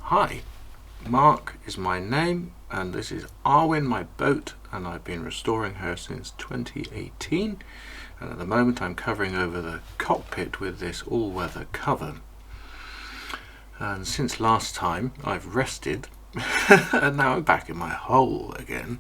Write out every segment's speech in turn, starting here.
Hi, Mark is my name, and this is Arwen, my boat, and I've been restoring her since 2018, and at the moment I'm covering over the cockpit with this all-weather cover. And since last time I've rested and now I'm back in my hole again.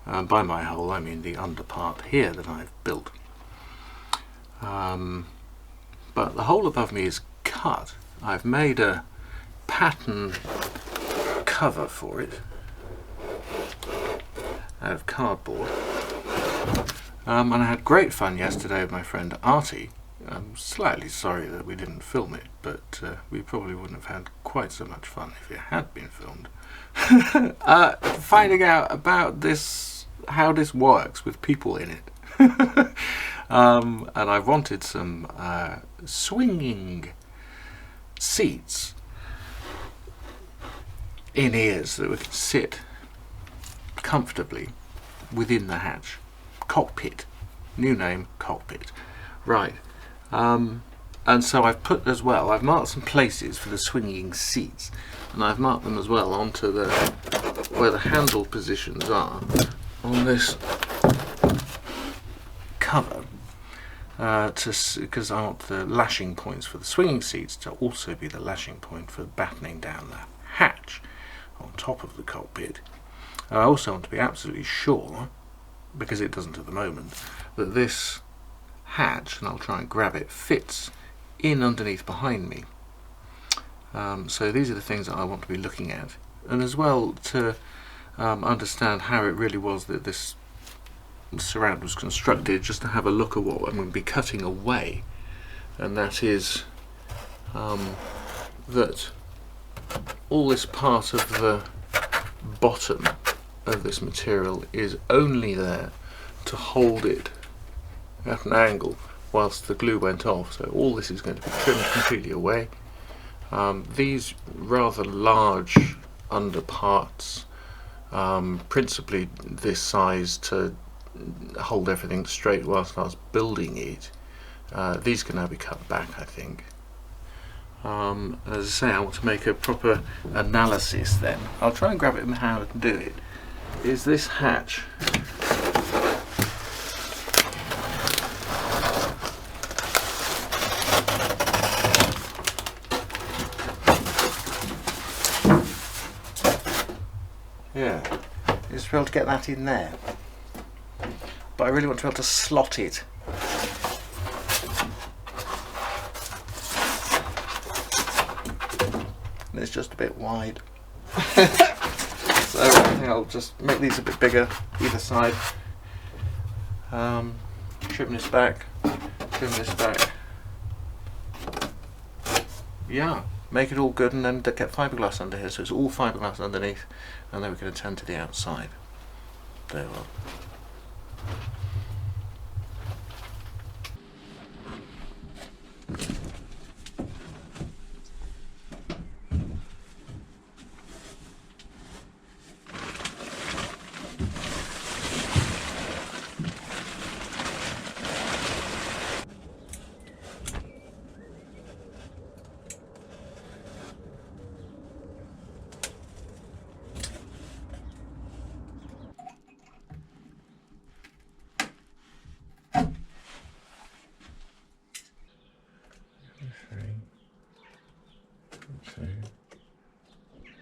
By my hole I mean the under part here that I've built. But the hole above me is cut. I've made a pattern cover for it out of cardboard. And I had great fun yesterday with my friend Artie. I'm slightly sorry that we didn't film it, but we probably wouldn't have had quite so much fun if it had been filmed. Finding out about this, how this works with people in it. And I wanted some swinging seats in ears so that we could sit comfortably within the hatch. Cockpit. New name, cockpit. Right. And so I've put as well, I've marked some places for the swinging seats, and I've marked them as well onto the where the handle positions are on this cover, because I want the lashing points for the swinging seats to also be the lashing point for battening down the hatch on top of the cockpit. I also want to be absolutely sure, because it doesn't at the moment, that this hatch, and I'll try and grab it, fits in underneath behind me. So these are the things that I want to be looking at, and as well to understand how it really was that this surround was constructed, just to have a look at what I'm going to be cutting away, and that is that all this part of the bottom of this material is only there to hold it at an angle whilst the glue went off, so all this is going to be trimmed completely away. These rather large underparts, principally this size to hold everything straight whilst I was building it, these can now be cut back, I think. As I say, I want to make a proper analysis then. I'll try and grab it and how I can do it. Is this hatch just to be able to get that in there, but I really want to be able to slot it. And it's just a bit wide. So I think I'll just make these a bit bigger either side. Trim this back, trim this back. Yeah, make it all good, and then get fiberglass under here, so it's all fiberglass underneath, and then we can attend to the outside. There we are.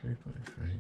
Three by three.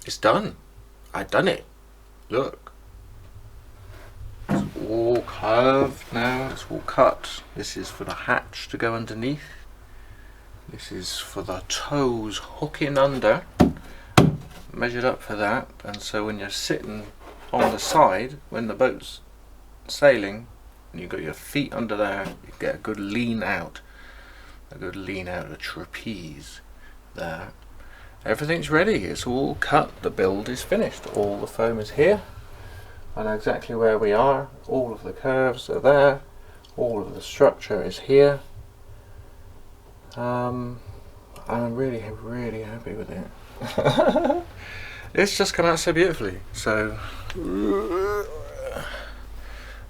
It's done. I done it. Look. It's all curved now. It's all cut. This is for the hatch to go underneath. This is for the toes hooking under. Measured up for that. And so when you're sitting on the side, when the boat's sailing, and you've got your feet under there, you get a good lean out. A good lean out, a trapeze there. Everything's ready, it's all cut, the build is finished, all the foam is here. I know exactly where we are, all of the curves are there, all of the structure is here. I'm really happy with it. It's just come out so beautifully, so...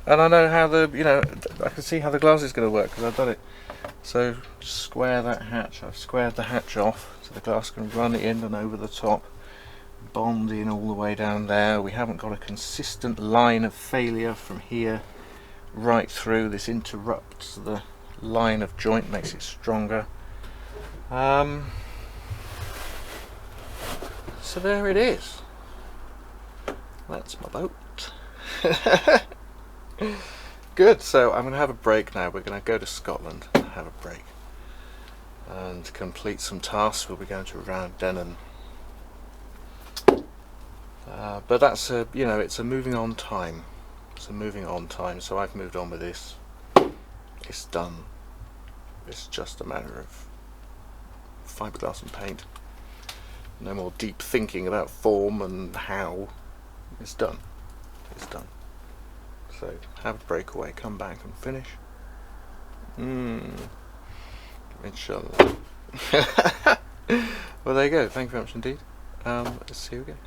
And I know how I can see how the glass is going to work because I've done it. So square that hatch, I've squared the hatch off so the glass can run in and over the top, bond in all the way down there. We haven't got a consistent line of failure from here right through. This interrupts the line of joint, makes it stronger. So there it is. That's my boat. Good, so I'm going to have a break now. We're going to go to Scotland and have a break and complete some tasks. We'll be going to Round Denon. But that's it's a moving on time. It's a moving on time, so I've moved on with this. It's done. It's just a matter of fiberglass and paint. No more deep thinking about form and how. It's done. It's done. So have a breakaway, come back and finish. Inshallah. Well, there you go. Thank you very much indeed. Let's see you again.